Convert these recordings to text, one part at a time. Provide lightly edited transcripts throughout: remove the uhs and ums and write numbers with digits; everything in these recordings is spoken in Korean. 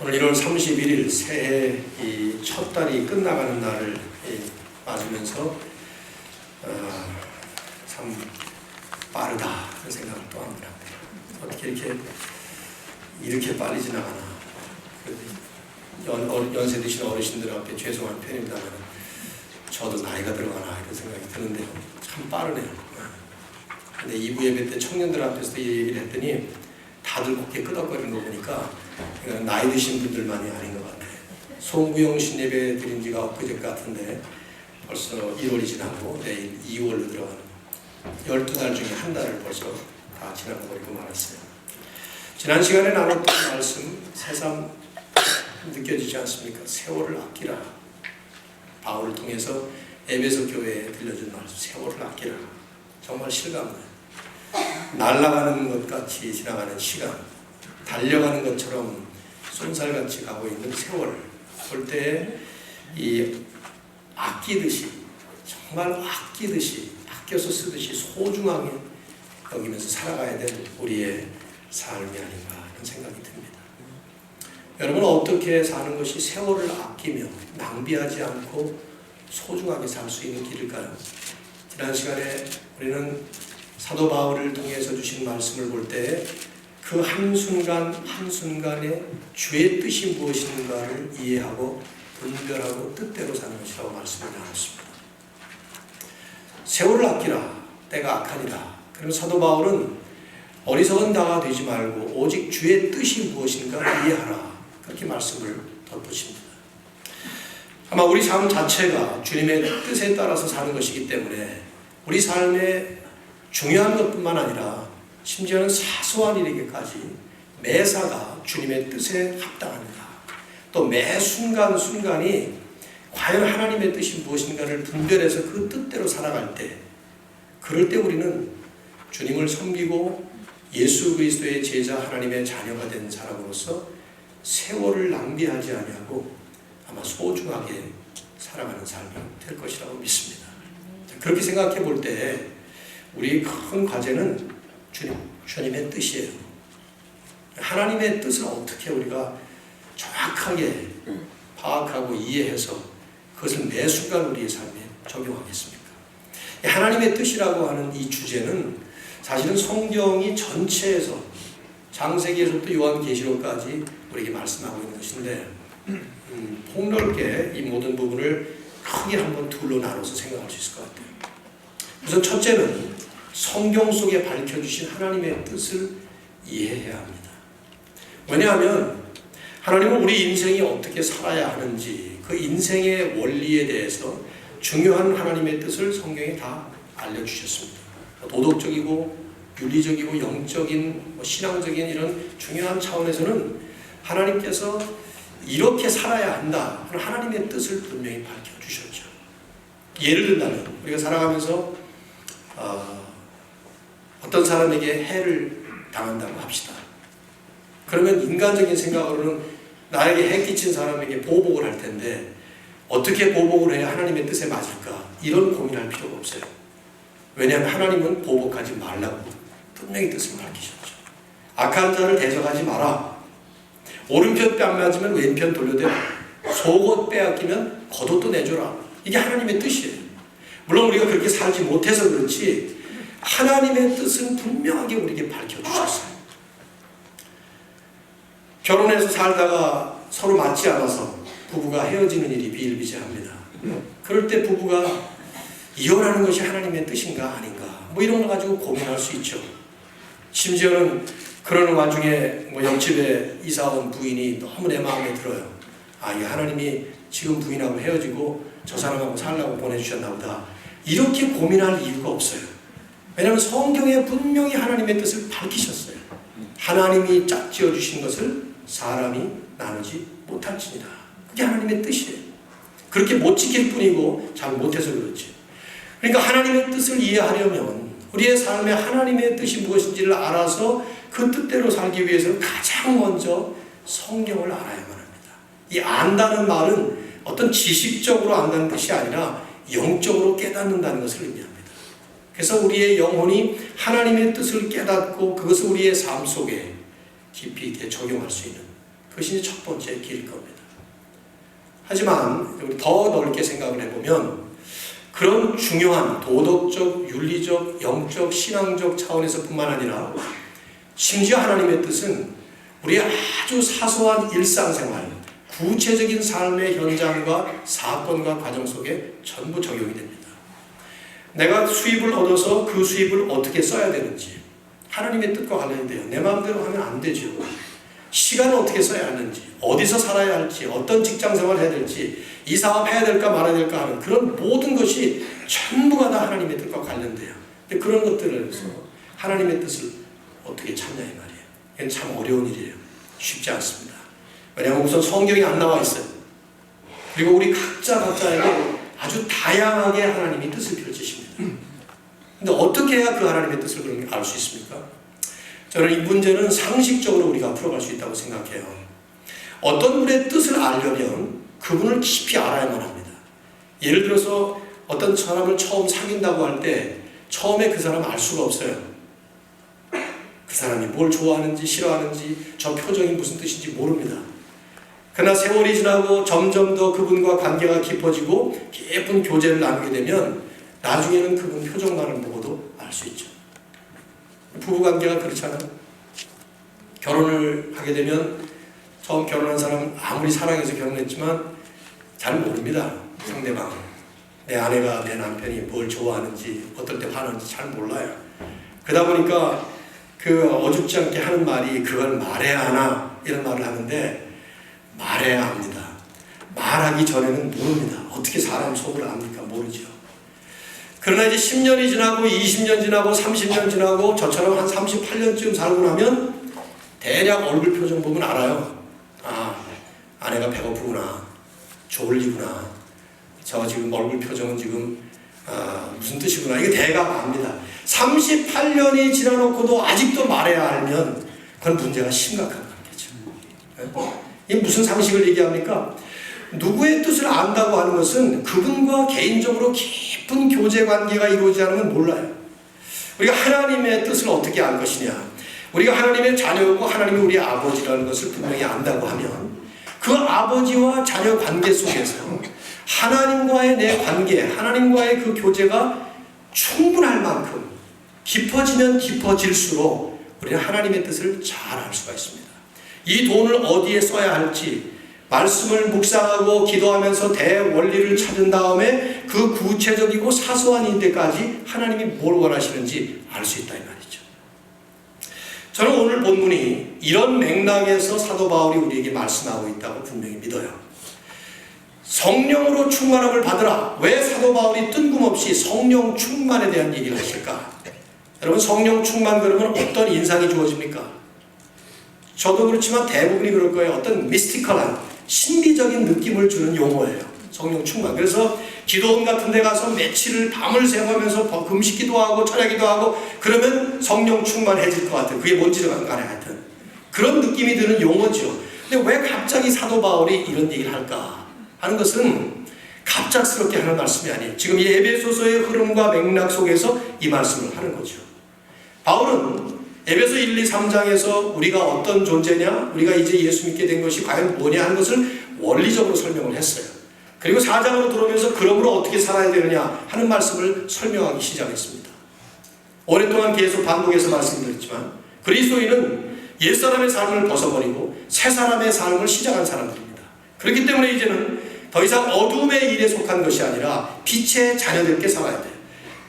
오늘 1월 31일 새해 이 첫 달이 끝나가는 날을 맞으면서 참 빠르다 그런 생각을 또 합니다. 어떻게 이렇게 빨리 지나가나. 연세 드신 어르신들 앞에 죄송한 편입니다만 저도 나이가 들어가나 이런 생각이 드는데요. 참 빠르네요. 근데 2부 예배 때 청년들 앞에서 이 얘기를 했더니 다들 그렇게 끄덕거리는 거 보니까 나이 드신 분들만이 아닌 것 같아요. 송구영 신예배 드린 지가 엊그제 같은데 벌써 1월이 지나고 내일 2월로 들어가는 12달 중에 한 달을 벌써 다 지나버리고 말았어요. 지난 시간에 나눴던 말씀 새삼 느껴지지 않습니까? 세월을 아끼라. 바울을 통해서 에베소 교회에 들려준 말씀, 세월을 아끼라. 정말 실감나요. 날아가는 것 같이 지나가는 시간, 달려가는 것처럼 쏜살같이 가고 있는 세월 볼 때 이 아끼듯이, 정말 아끼듯이, 아껴서 쓰듯이 소중하게 여기면서 살아가야 될 우리의 삶이 아닌가 이런 생각이 듭니다. 여러분은 어떻게 사는 것이 세월을 아끼며 낭비하지 않고 소중하게 살 수 있는 길일까요? 지난 시간에 우리는 사도 바울을 통해서 주신 말씀을 볼 때 그 한순간 한순간에 주의 뜻이 무엇인가를 이해하고 분별하고 뜻대로 사는 것이라고 말씀을 나눴습니다. 세월을 아끼라. 때가 악하니라. 그러면 사도 바울은 어리석은 자가 되지 말고 오직 주의 뜻이 무엇인가 이해하라. 그렇게 말씀을 덧붙입니다. 아마 우리 삶 자체가 주님의 뜻에 따라서 사는 것이기 때문에 우리 삶에 중요한 것뿐만 아니라 심지어는 사소한 일에게까지 매사가 주님의 뜻에 합당합니다. 또 매 순간순간이 과연 하나님의 뜻이 무엇인가를 분별해서 그 뜻대로 살아갈 때, 그럴 때 우리는 주님을 섬기고 예수 그리스도의 제자 하나님의 자녀가 된 사람으로서 세월을 낭비하지 아니하고 아마 소중하게 살아가는 삶이 될 것이라고 믿습니다. 그렇게 생각해 볼 때 우리의 큰 과제는 주님의 뜻이에요. 하나님의 뜻을 어떻게 우리가 정확하게 파악하고 이해해서 그것을 매 순간 우리의 삶에 적용하겠습니까? 하나님의 뜻이라고 하는 이 주제는 사실은 성경이 전체에서 창세기에서부터 요한계시록까지 우리에게 말씀하고 있는 것인데 폭넓게 이 모든 부분을 크게 한번 둘로 나눠서 생각할 수 있을 것 같아요. 우선 첫째는 성경 속에 밝혀주신 하나님의 뜻을 이해해야 합니다. 왜냐하면 하나님은 우리 인생이 어떻게 살아야 하는지 그 인생의 원리에 대해서 중요한 하나님의 뜻을 성경에 다 알려주셨습니다. 도덕적이고 윤리적이고 영적인 신앙적인 이런 중요한 차원에서는 하나님께서 이렇게 살아야 한다 하는 하나님의 뜻을 분명히 밝혀주셨죠. 예를 들면 우리가 살아가면서 어떤 사람에게 해를 당한다고 합시다. 그러면 인간적인 생각으로는 나에게 해 끼친 사람에게 보복을 할 텐데 어떻게 보복을 해야 하나님의 뜻에 맞을까? 이런 고민할 필요가 없어요. 왜냐하면 하나님은 보복하지 말라고 분명히 뜻을 밝히셨죠. 악한 자를 대적하지 마라. 오른편 뺨 맞으면 왼편 돌려대라. 속옷 빼앗기면 겉옷도 내줘라. 이게 하나님의 뜻이에요. 물론 우리가 그렇게 살지 못해서 그렇지 하나님의 뜻은 분명하게 우리에게 밝혀주셨어요. 결혼해서 살다가 서로 맞지 않아서 부부가 헤어지는 일이 비일비재합니다. 그럴 때 부부가 이혼하는 것이 하나님의 뜻인가 아닌가 뭐 이런 거 가지고 고민할 수 있죠. 심지어는 그러는 와중에 옆집에 이사온 부인이 너무 내 마음에 들어요. 이 하나님이 지금 부인하고 헤어지고 저 사람하고 살라고 보내주셨나 보다. 이렇게 고민할 이유가 없어요. 왜냐하면 성경에 분명히 하나님의 뜻을 밝히셨어요. 하나님이 짝지어 주신 것을 사람이 나누지 못할지니라. 그게 하나님의 뜻이에요. 그렇게 못 지킬 뿐이고 잘 못해서 그렇지. 그러니까 하나님의 뜻을 이해하려면 우리의 삶에 하나님의 뜻이 무엇인지를 알아서 그 뜻대로 살기 위해서는 가장 먼저 성경을 알아야만 합니다. 이 안다는 말은 어떤 지식적으로 안다는 뜻이 아니라 영적으로 깨닫는다는 것을 의미합니다. 그래서 우리의 영혼이 하나님의 뜻을 깨닫고 그것을 우리의 삶 속에 깊이 있게 적용할 수 있는 그것이 첫 번째 길일 겁니다. 하지만 우리 더 넓게 생각을 해보면 그런 중요한 도덕적, 윤리적, 영적, 신앙적 차원에서 뿐만 아니라 심지어 하나님의 뜻은 우리의 아주 사소한 일상생활, 구체적인 삶의 현장과 사건과 과정 속에 전부 적용이 됩니다. 내가 수입을 얻어서 그 수입을 어떻게 써야 되는지 하나님의 뜻과 관련이 돼요. 내 마음대로 하면 안 되죠. 시간을 어떻게 써야 하는지, 어디서 살아야 할지, 어떤 직장 생활을 해야 될지, 이 사업 해야 될까 말아야 될까 하는 그런 모든 것이 전부가 다 하나님의 뜻과 관련돼요. 근데 그런 것들을 해서 하나님의 뜻을 어떻게 찾냐 이 말이에요. 이건 참 어려운 일이에요. 쉽지 않습니다. 왜냐하면 우선 성경이 안 나와 있어요. 그리고 우리 각자에게 아주 다양하게 하나님이 뜻을 펼치십니다. 근데 어떻게 해야 그 하나님의 뜻을 알 수 있습니까? 저는 이 문제는 상식적으로 우리가 풀어갈 수 있다고 생각해요. 어떤 분의 뜻을 알려면 그분을 깊이 알아야만 합니다. 예를 들어서 어떤 사람을 처음 사귄다고 할 때 처음에 그 사람 알 수가 없어요. 그 사람이 뭘 좋아하는지 싫어하는지 저 표정이 무슨 뜻인지 모릅니다. 그러나 세월이 지나고 점점 더 그분과 관계가 깊어지고 깊은 교제를 나누게 되면 나중에는 그분 표정만을 보고도 알 수 있죠. 부부관계가 그렇잖아요. 결혼을 하게 되면 처음 결혼한 사람은 아무리 사랑해서 결혼했지만 잘 모릅니다. 상대방. 내 아내가 내 남편이 뭘 좋아하는지 어떨 때 화나는지 잘 몰라요. 그러다 보니까 그 어줍지 않게 하는 말이 그걸 말해야 하나 이런 말을 하는데 말해야 합니다. 말하기 전에는 모릅니다. 어떻게 사람 속을 압니까? 모르죠. 그러나 이제 10년이 지나고 20년 지나고 30년 지나고 저처럼 한 38년쯤 살고 나면 대략 얼굴 표정 보면 알아요. 아, 아내가 배고프구나. 졸리구나. 저 지금 얼굴 표정은 지금 무슨 뜻이구나. 이게 대강 압니다. 38년이 지나놓고도 아직도 말해야 알면 그건 문제가 심각한 관계죠. 이게 무슨 상식을 얘기합니까? 누구의 뜻을 안다고 하는 것은 그분과 개인적으로 깊은 교제 관계가 이루어지지 않으면 몰라요. 우리가 하나님의 뜻을 어떻게 알 것이냐. 우리가 하나님의 자녀고 하나님이 우리 아버지라는 것을 분명히 안다고 하면 그 아버지와 자녀 관계 속에서 하나님과의 내 관계, 하나님과의 그 교제가 충분할 만큼 깊어지면 깊어질수록 우리는 하나님의 뜻을 잘 알 수가 있습니다. 이 돈을 어디에 써야 할지 말씀을 묵상하고 기도하면서 대원리를 찾은 다음에 그 구체적이고 사소한 일들까지 하나님이 뭘 원하시는지 알 수 있다 이 말이죠. 저는 오늘 본문이 이런 맥락에서 사도 바울이 우리에게 말씀하고 있다고 분명히 믿어요. 성령으로 충만함을 받으라. 왜 사도 바울이 뜬금없이 성령 충만에 대한 얘기를 하실까? 여러분 성령 충만 그러면 어떤 인상이 주어집니까? 저도 그렇지만 대부분이 그럴 거예요. 어떤 미스티컬한 신비적인 느낌을 주는 용어예요. 성령 충만. 그래서 기도원 같은 데 가서 며칠을 밤을 새우면서 금식기도 하고 철야기도 하고 그러면 성령 충만해질 것 같아요. 그게 뭔지는 안 가네 하여튼. 그런 느낌이 드는 용어죠. 근데 왜 갑자기 사도 바울이 이런 얘기를 할까 하는 것은 갑작스럽게 하는 말씀이 아니에요. 지금 이 에베소서의 흐름과 맥락 속에서 이 말씀을 하는 거죠. 바울은 에베소 1, 2, 3장에서 우리가 어떤 존재냐, 우리가 이제 예수 믿게 된 것이 과연 뭐냐 하는 것을 원리적으로 설명을 했어요. 그리고 4장으로 들어오면서 그러므로 어떻게 살아야 되느냐 하는 말씀을 설명하기 시작했습니다. 오랫동안 계속 반복해서 말씀드렸지만 그리스도인은 옛사람의 삶을 벗어버리고 새 사람의 삶을 시작한 사람들입니다. 그렇기 때문에 이제는 더 이상 어둠의 일에 속한 것이 아니라 빛의 자녀들께 살아야 돼요.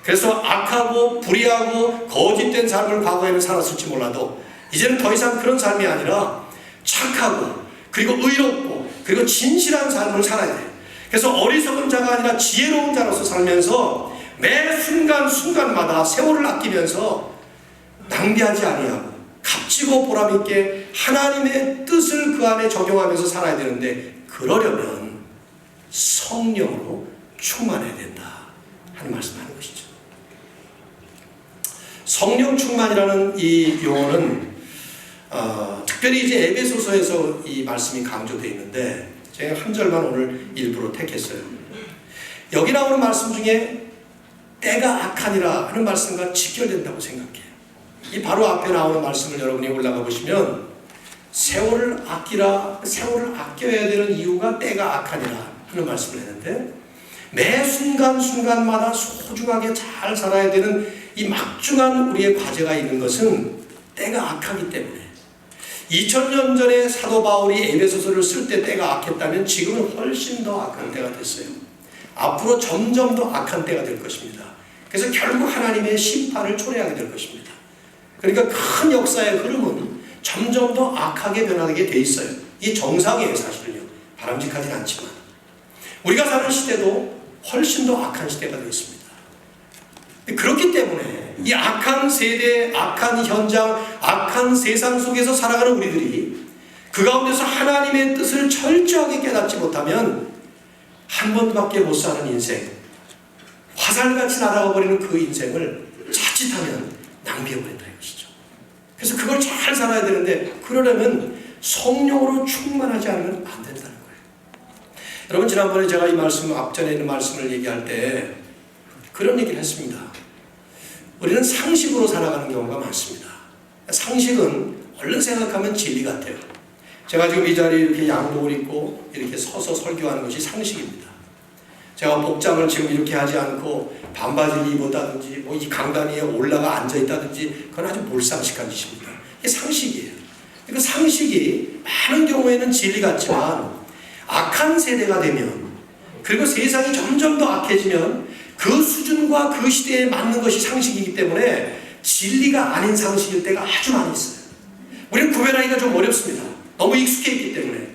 그래서 악하고 불의하고 거짓된 삶을 과거에는 살았을지 몰라도 이제는 더 이상 그런 삶이 아니라 착하고 그리고 의롭고 그리고 진실한 삶을 살아야 돼요. 그래서 어리석은 자가 아니라 지혜로운 자로서 살면서 매 순간순간마다 세월을 아끼면서 낭비하지 아니하고 값지고 보람있게 하나님의 뜻을 그 안에 적용하면서 살아야 되는데 그러려면 성령으로 충만해야 된다 하는 말씀을 하는 것이죠. 성령 충만이라는 이 용어는 특별히 이제 에베소서에서 이 말씀이 강조되어 있는데 제가 한 절만 오늘 일부러 택했어요. 여기 나오는 말씀 중에 때가 악하니라 하는 말씀과 직결된다고 생각해요. 이 바로 앞에 나오는 말씀을 여러분이 올라가 보시면 세월을 아끼라, 세월을 아껴야 되는 이유가 때가 악하니라 그런 말씀을 했는데, 매 순간순간마다 소중하게 잘 살아야 되는 이 막중한 우리의 과제가 있는 것은 때가 악하기 때문에, 2000년 전에 사도 바울이 에베소서를 쓸 때 때가 악했다면 지금은 훨씬 더 악한 때가 됐어요. 앞으로 점점 더 악한 때가 될 것입니다. 그래서 결국 하나님의 심판을 초래하게 될 것입니다. 그러니까 큰 역사의 흐름은 점점 더 악하게 변하게 돼 있어요. 이게 정상이에요. 사실은요. 바람직하진 않지만 우리가 사는 시대도 훨씬 더 악한 시대가 되겠습니다. 그렇기 때문에 이 악한 세대, 악한 현장, 악한 세상 속에서 살아가는 우리들이 그 가운데서 하나님의 뜻을 철저하게 깨닫지 못하면 한 번밖에 못 사는 인생, 화살같이 날아가 버리는 그 인생을 자칫하면 낭비해버린다 이것이죠. 그래서 그걸 잘 살아야 되는데, 그러려면 성령으로 충만하지 않으면 안 된다는 거예요. 여러분, 지난번에 제가 이 말씀, 앞전에 있는 말씀을 얘기할 때 그런 얘기를 했습니다. 우리는 상식으로 살아가는 경우가 많습니다. 상식은 얼른 생각하면 진리 같아요. 제가 지금 이 자리에 이렇게 양복을 입고 이렇게 서서 설교하는 것이 상식입니다. 제가 복장을 지금 이렇게 하지 않고 반바지를 입었다든지 뭐 이 강단 위에 올라가 앉아있다든지 그건 아주 몰상식한 짓입니다. 이게 상식이에요. 그 상식이 많은 경우에는 진리 같지만 악한 세대가 되면, 그리고 세상이 점점 더 악해지면 그 수준과 그 시대에 맞는 것이 상식이기 때문에 진리가 아닌 상식일 때가 아주 많이 있어요. 우리는 구별하기가 좀 어렵습니다. 너무 익숙해 있기 때문에.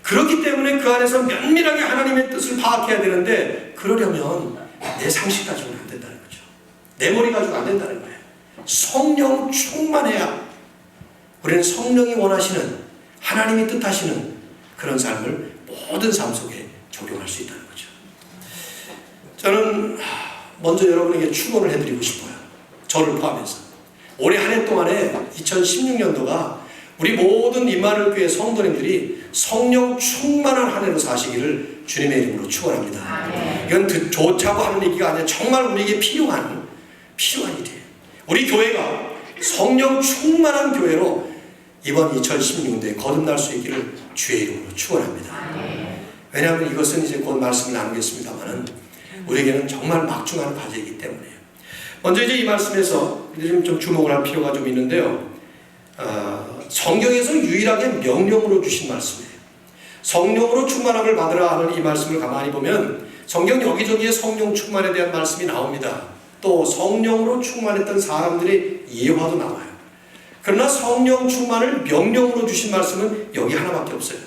그렇기 때문에 그 안에서 면밀하게 하나님의 뜻을 파악해야 되는데, 그러려면 내 상식 가지고는 안 된다는 거죠. 내 머리 가지고 안 된다는 거예요. 성령 충만해야 우리는 성령이 원하시는, 하나님이 뜻하시는 그런 삶을 모든 삶 속에 적용할 수 있다는 거죠. 저는 먼저 여러분에게 축원을 해드리고 싶어요. 저를 포함해서. 올해 한 해 동안에 2016년도가 우리 모든 임마누엘 교회 성도님들이 성령 충만한 한 해로 사시기를 주님의 이름으로 축원합니다. 이건 좋자고 하는 얘기가 아니라 정말 우리에게 필요한 일이에요. 우리 교회가 성령 충만한 교회로 이번 2016년도에 거듭날 수 있기를 주의 이름으로 축원합니다. 왜냐하면 이것은 이제 곧 말씀을 나누겠습니다만은 우리에게는 정말 막중한 과제이기 때문에요. 먼저 이제 이 말씀에서 좀 주목을 할 필요가 좀 있는데요. 성경에서 유일하게 명령으로 주신 말씀이에요. 성령으로 충만함을 받으라 하는 이 말씀을 가만히 보면 성경 여기저기에 성령 충만에 대한 말씀이 나옵니다. 또 성령으로 충만했던 사람들의 예화도 나와요. 그러나 성령 충만을 명령으로 주신 말씀은 여기 하나밖에 없어요.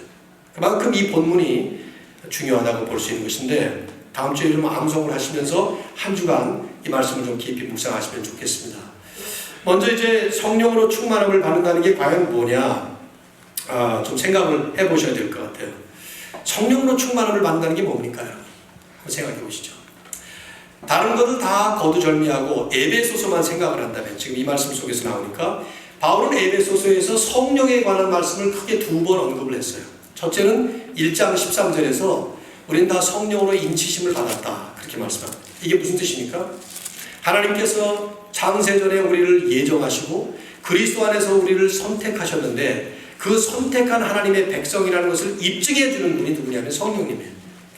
그만큼 이 본문이 중요하다고 볼 수 있는 것인데, 다음 주에 좀 암송을 하시면서 한 주간 이 말씀을 좀 깊이 묵상하시면 좋겠습니다. 먼저 이제 성령으로 충만함을 받는다는 게 과연 뭐냐, 좀 생각을 해보셔야 될 것 같아요. 성령으로 충만함을 받는다는 게 뭡니까요? 한번 생각해 보시죠. 다른 것을 다 거두절미하고 에베소서만 생각을 한다면, 지금 이 말씀 속에서 나오니까 바울은 에베소서에서 성령에 관한 말씀을 크게 2번 언급을 했어요. 첫째는 1장 13절에서 우린 다 성령으로 인치심을 받았다, 그렇게 말씀합니다. 이게 무슨 뜻입니까? 하나님께서 창세전에 우리를 예정하시고 그리스도 안에서 우리를 선택하셨는데, 그 선택한 하나님의 백성이라는 것을 입증해 주는 분이 누구냐면 성령님이에요.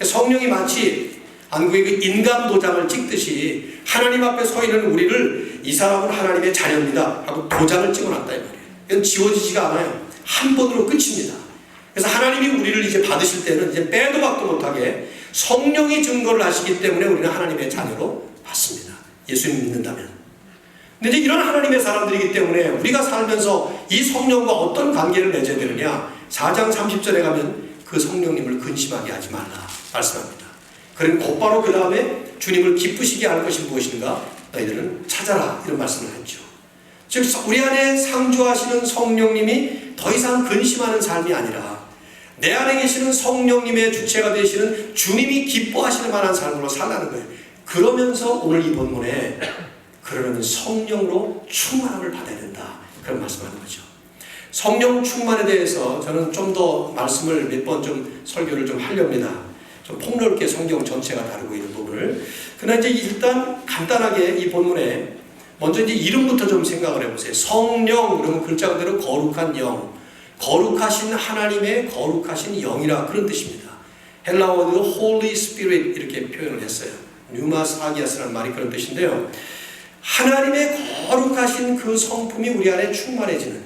성령이 마치 한국의 그 인감 도장을 찍듯이 하나님 앞에 서 있는 우리를 이 사람은 하나님의 자녀입니다 하고 도장을 찍어놨다 이 말이에요. 이건 지워지지가 않아요. 한 번으로 끝입니다. 그래서 하나님이 우리를 이제 받으실 때는 이제 빼도 박도 못하게 성령이 증거를 하시기 때문에 우리는 하나님의 자녀로 받습니다. 예수님 믿는다면. 근데 이제 이런 하나님의 사람들이기 때문에 우리가 살면서 이 성령과 어떤 관계를 맺어야 되느냐, 4장 30절에 가면 그 성령님을 근심하게 하지 말라 말씀합니다. 그리고 곧바로 그 다음에 주님을 기쁘시게 할 것이 무엇인가 너희들은 찾아라, 이런 말씀을 했죠. 즉 우리 안에 상주하시는 성령님이 더 이상 근심하는 삶이 아니라 내 안에 계시는 성령님의 주체가 되시는 주님이 기뻐하시는 만한 삶으로 살라는 거예요. 그러면서 오늘 이 본문에 그러면 성령으로 충만함을 받아야 된다, 그런 말씀하는 거죠. 성령 충만에 대해서 저는 좀 더 말씀을 몇 번 좀 설교를 좀 하렵니다. 좀 폭넓게 성경 전체가 다루고 있는 부분을. 그러나 이제 일단 간단하게 이 본문에 먼저 이제 이름부터 좀 생각을 해보세요. 성령, 그러면 글자 그대로 거룩한 영. 거룩하신 하나님의 거룩하신 영이라 그런 뜻입니다. 헬라어도 Holy Spirit 이렇게 표현을 했어요. 뉴마스 아기아스라는 말이 그런 뜻인데요. 하나님의 거룩하신 그 성품이 우리 안에 충만해지는,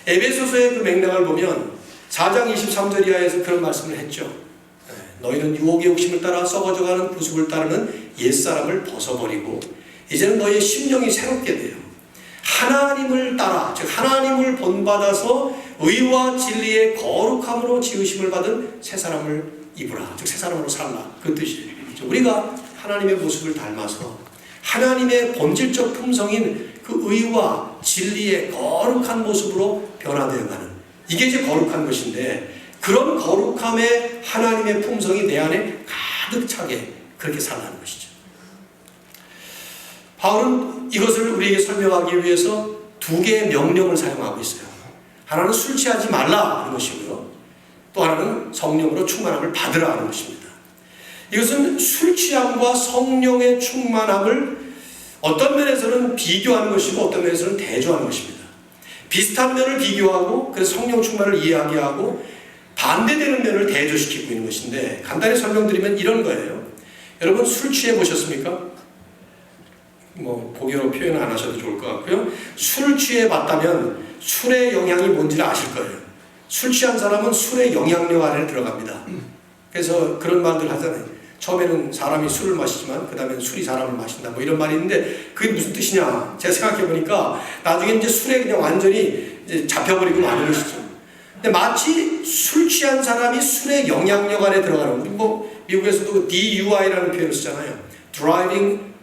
에베소서의 그 맥락을 보면 4장 23절 이하에서 그런 말씀을 했죠. 너희는 유혹의 욕심을 따라 썩어져가는 부습을 따르는 옛사람을 벗어버리고 이제는 너희의 심령이 새롭게 돼요. 하나님을 따라, 즉 하나님을 본받아서 의와 진리의 거룩함으로 지으심을 받은 새 사람을 입으라. 즉 새 사람으로 살라. 그 뜻이에요. 우리가 하나님의 모습을 닮아서 하나님의 본질적 품성인 그 의와 진리의 거룩한 모습으로 변화되어가는, 이게 이제 거룩한 것인데, 그런 거룩함의 하나님의 품성이 내 안에 가득 차게 그렇게 살라는 것이죠. 바울은 이것을 우리에게 설명하기 위해서 두 개의 명령을 사용하고 있어요. 하나는 술 취하지 말라 하는 것이고요. 또 하나는 성령으로 충만함을 받으라 하는 것입니다. 이것은 술 취함과 성령의 충만함을 어떤 면에서는 비교하는 것이고 어떤 면에서는 대조하는 것입니다. 비슷한 면을 비교하고 그래서 성령 충만을 이해하게 하고 반대되는 면을 대조시키고 있는 것인데, 간단히 설명드리면 이런 거예요. 여러분 술 취해 보셨습니까? 보기로 표현 안 하셔도 좋을 것 같고요. 술 취해 봤다면 술의 영향이 뭔지를 아실 거예요. 술 취한 사람은 술의 영향력 안에 들어갑니다. 그래서 그런 말들 하잖아요. 처음에는 사람이 술을 마시지만 그 다음에 술이 사람을 마신다, 이런 말이 있는데 그게 무슨 뜻이냐, 제가 생각해 보니까 나중에 이제 술에 그냥 완전히 이제 잡혀버리고 마는 것이죠. 근데 마치 술 취한 사람이 술의 영향력 안에 들어가는, 우리 미국에서도 DUI라는 표현을 쓰잖아요. Driving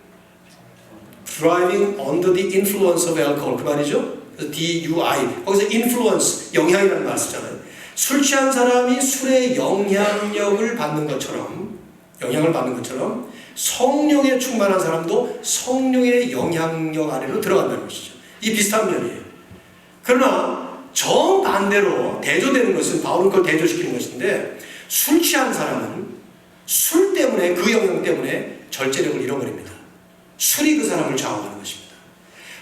under the influence of alcohol, 그 말이죠. DUI, 거기서 influence, 영향이라는 말 쓰잖아요. 술 취한 사람이 술의 영향을 받는 것처럼 성령에 충만한 사람도 성령의 영향력 아래로 들어간다는 것이죠. 이 비슷한 면이에요. 그러나 정반대로 대조되는 것은, 바울은 그걸 대조시키는 것인데, 술 취한 사람은 술 때문에, 그 영향 때문에 절제력을 잃어버립니다. 술이 그 사람을 좌우하는 것입니다.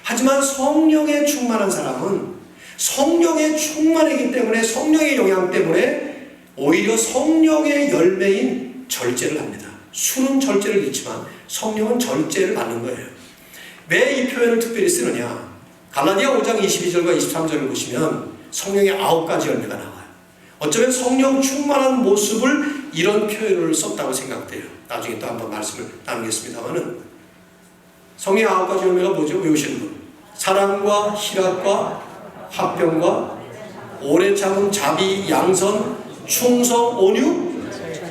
하지만 성령에 충만한 사람은 성령에 충만하기 때문에, 성령의 영향 때문에 오히려 성령의 열매인 절제를 합니다. 술은 절제를 잃지만 성령은 절제를 받는 거예요. 왜 이 표현을 특별히 쓰느냐? 갈라디아 5장 22절과 23절을 보시면 성령의 9가지 열매가 나와요. 어쩌면 성령 충만한 모습을 이런 표현을 썼다고 생각돼요. 나중에 또 한번 말씀을 나누겠습니다만은, 성령의 9가지 열매가 뭐죠? 외우시는 분. 사랑과 희락과 화평과 오래 참음, 자비, 양선, 충성, 온유,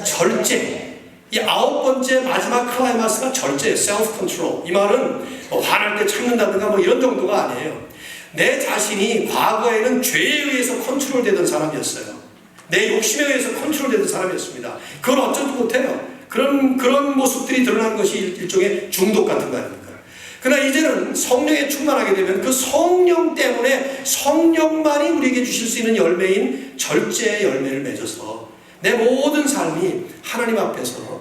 절제. 이 9번째 마지막 클라이마스가 절제, self control. 이 말은 화날 때 참는다든가 이런 정도가 아니에요. 내 자신이 과거에는 죄에 의해서 컨트롤되던 사람이었어요. 내 욕심에 의해서 컨트롤되던 사람이었습니다. 그걸 어쩌지 못해요. 그런 모습들이 드러나는 것이 일종의 중독 같은 거 아닙니까? 그러나 이제는 성령에 충만하게 되면 그 성령 때문에 성령만이 우리에게 주실 수 있는 열매인 절제의 열매를 맺어서 내 모든 삶이 하나님 앞에서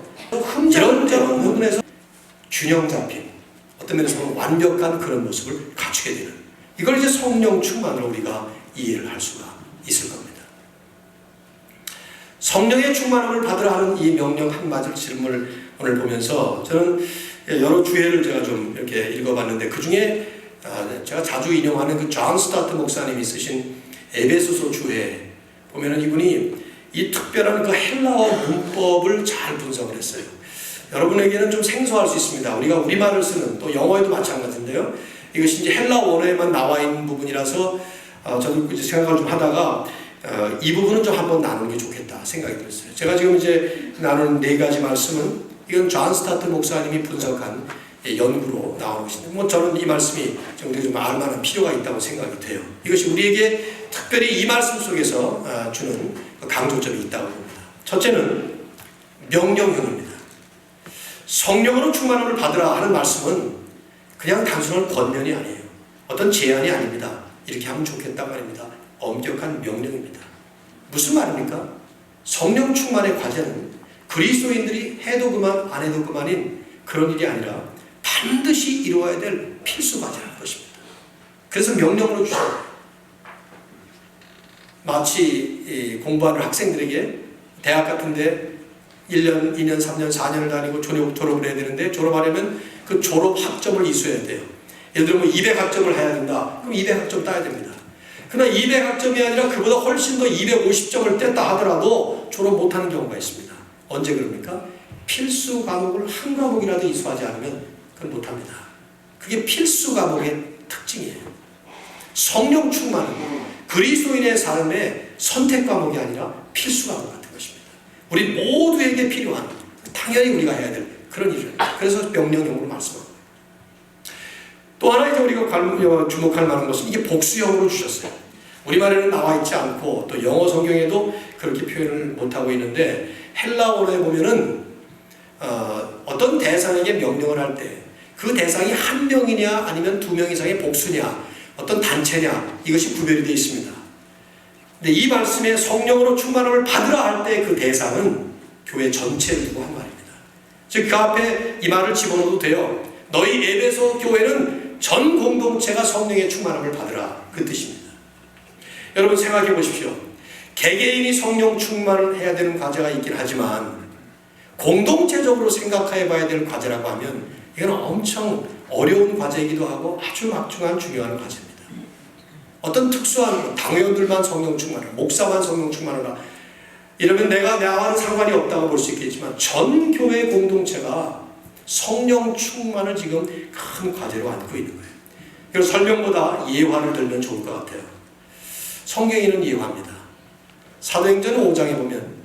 이런저런 부분에서 균형 잡힌, 어떤 면에서는 완벽한 그런 모습을 갖추게 되는, 이걸 이제 성령 충만으로 우리가 이해를 할 수가 있을 겁니다. 성령의 충만함을 받으라 하는 이 명령 한마디 질문을 오늘 보면서 저는 여러 주해를 제가 좀 이렇게 읽어봤는데, 그 중에 제가 자주 인용하는 그 존 스타트 목사님이 쓰신 에베소서 주해 보면은 이분이 이 특별한 그 헬라어 문법을 잘 분석을 했어요. 여러분에게는 좀 생소할 수 있습니다. 우리가 우리말을 쓰는, 또 영어에도 마찬가지인데요. 이것이 이제 헬라 원어에만 나와 있는 부분이라서 저도 이제 생각을 좀 하다가 이 부분은 좀 한번 나누는 게 좋겠다 생각이 들었어요. 제가 지금 이제 나누는 4가지 말씀은 이건 존 스타트 목사님이 분석한 연구로 나오는 것인데, 저는 이 말씀이 우리가 좀 알만한 필요가 있다고 생각이 돼요. 이것이 우리에게 특별히 이 말씀 속에서 주는 강조점이 있다고 봅니다. 첫째는 명령형입니다. 성령으로 충만함을 받으라 하는 말씀은 그냥 단순한 권면이 아니에요. 어떤 제안이 아닙니다. 이렇게 하면 좋겠다 말입니다. 엄격한 명령입니다. 무슨 말입니까? 성령 충만의 과제는 그리스도인들이 해도 그만 안 해도 그만인 그런 일이 아니라 반드시 이루어야 될 필수 과제라는 것입니다. 그래서 명령으로 주십니다. 마치 공부하는 학생들에게 대학 같은데 1년, 2년, 3년, 4년을 다니고 졸업을 해야 되는데 졸업하려면 그 졸업 학점을 이수해야 돼요. 예를 들면 200학점을 해야 된다. 그럼 200학점 따야 됩니다. 그러나 200학점이 아니라 그보다 훨씬 더 250점을 뗐다 하더라도 졸업 못하는 경우가 있습니다. 언제 그럽니까? 필수 과목을 한 과목이라도 이수하지 않으면 그건 못합니다. 그게 필수 과목의 특징이에요. 성령 충만은 그리스도인의 삶의 선택 과목이 아니라 필수 과목 같은 것입니다. 우리 모두에게 필요한, 당연히 우리가 해야 될 그런 일을, 그래서 명령형으로 말씀합니다. 또 하나 이제 우리가 주목할 만한 것은 이게 복수형으로 주셨어요. 우리말에는 나와 있지 않고 또 영어 성경에도 그렇게 표현을 못하고 있는데 헬라어에 보면은 어떤 대상에게 명령을 할 때 그 대상이 한 명이냐 아니면 2명 이상의 복수냐 어떤 단체냐 이것이 구별이 되어 있습니다. 근데 이 말씀에 성령으로 충만함을 받으라 할 때 그 대상은 교회 전체를 두고 한 말입니다. 즉 그 앞에 이 말을 집어넣어도 돼요. 너희 에베소 교회는 전 공동체가 성령의 충만함을 받으라 그 뜻입니다. 여러분 생각해 보십시오. 개개인이 성령 충만을 해야 되는 과제가 있긴 하지만 공동체적으로 생각해 봐야 될 과제라고 하면 이건 엄청 어려운 과제이기도 하고 아주 막중한 중요한 과제입니다. 어떤 특수한 당회원들만 성령 충만을, 목사만 성령 충만을 이러면 나와는 상관이 없다고 볼 수 있겠지만 전 교회 공동체가 성령 충만을 지금 큰 과제로 안고 있는 거예요. 그래서 설명보다 예화를 들면 좋을 것 같아요. 성경에는 예화입니다. 사도행전 5장에 보면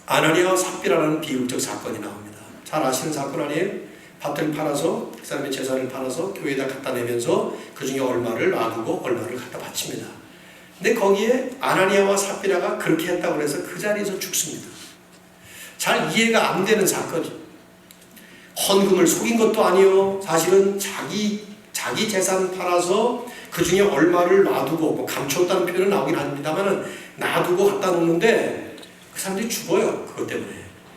아나니아와 삽비라는 비극적 사건이 나옵니다. 잘 아시는 사건 아니에요? 밭을 팔아서 그 사람의 재산을 팔아서 교회에다 갖다 내면서 그 중에 얼마를 놔두고 얼마를 갖다 바칩니다. 근데 거기에 아나니아와 삽비라가 그렇게 했다고 해서 그 자리에서 죽습니다. 잘 이해가 안 되는 사건이죠. 헌금을 속인 것도 아니요. 사실은 자기 재산 팔아서 그 중에 얼마를 놔두고 뭐 감췄다는 표현은 나오긴 합니다만은 놔두고 갖다 놓는데 그 사람들이 죽어요. 그것 때문에.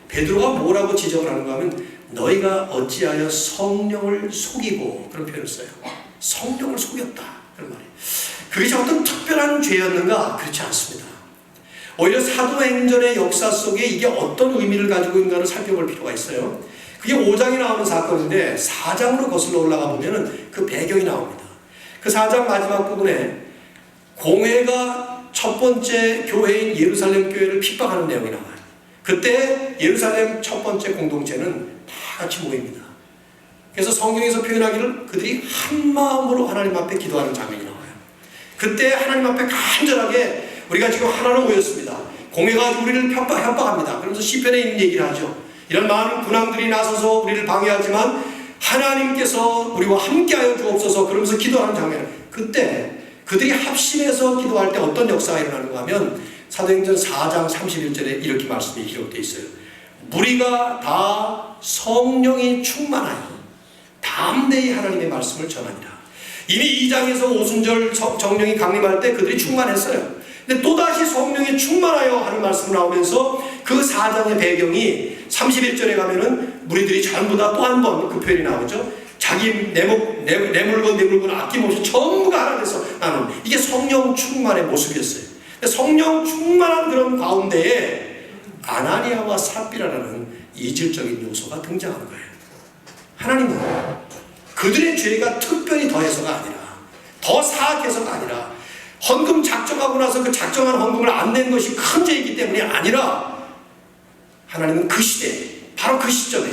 베드로가 뭐라고 지적을 하는가 하면 너희가 어찌하여 성령을 속이고 그런 표현을 써요. 성령을 속였다. 그런 말이에요. 그것이 어떤 특별한 죄였는가? 그렇지 않습니다. 오히려 사도행전의 역사 속에 이게 어떤 의미를 가지고 있는가를 살펴볼 필요가 있어요. 그게 5장에 나오는 사건인데 4장으로 거슬러 올라가 보면은 그 배경이 나옵니다. 그 4장 마지막 부분에 공회가 첫 번째 교회인 예루살렘 교회를 핍박하는 내용이 나와요. 그때 예루살렘 첫 번째 공동체는 다 같이 모입니다. 그래서 성경에서 표현하기를 그들이 한 마음으로 하나님 앞에 기도하는 장면이 나와요. 그때 하나님 앞에 간절하게 우리가 지금 하나로 모였습니다. 공회가 우리를 협박합니다. 그러면서 시편에 있는 얘기를 하죠. 이런 많은 군왕들이 나서서 우리를 방해하지만 하나님께서 우리와 함께하여 주옵소서 그러면서 기도하는 장면. 그때 그들이 합심해서 기도할 때 어떤 역사가 일어나는가 하면 사도행전 4장 31절에 이렇게 말씀이 기록되어 있어요. 무리가 다 성령이 충만하여 담대히 하나님의 말씀을 전하니라. 이미 2장에서 오순절 정령이 강림할 때 그들이 충만했어요. 근데 또다시 성령이 충만하여 하는 말씀이 나오면서 그 4장의 배경이 31절에 가면은 무리들이 전부 다 또 한 번 그 표현이 나오죠. 자기 내 물건 아낌없이 전부가 하나 돼서 나는 이게 성령 충만의 모습이었어요. 성령 충만한 그런 가운데에 아나니아와 삽비라라는 이질적인 요소가 등장한 거예요. 하나님은 그들의 죄가 특별히 더해서가 아니라 더 사악해서가 아니라 헌금 작정하고 나서 그 작정한 헌금을 안 낸 것이 큰 죄이기 때문이 아니라 하나님은 그 시대 바로 그 시점에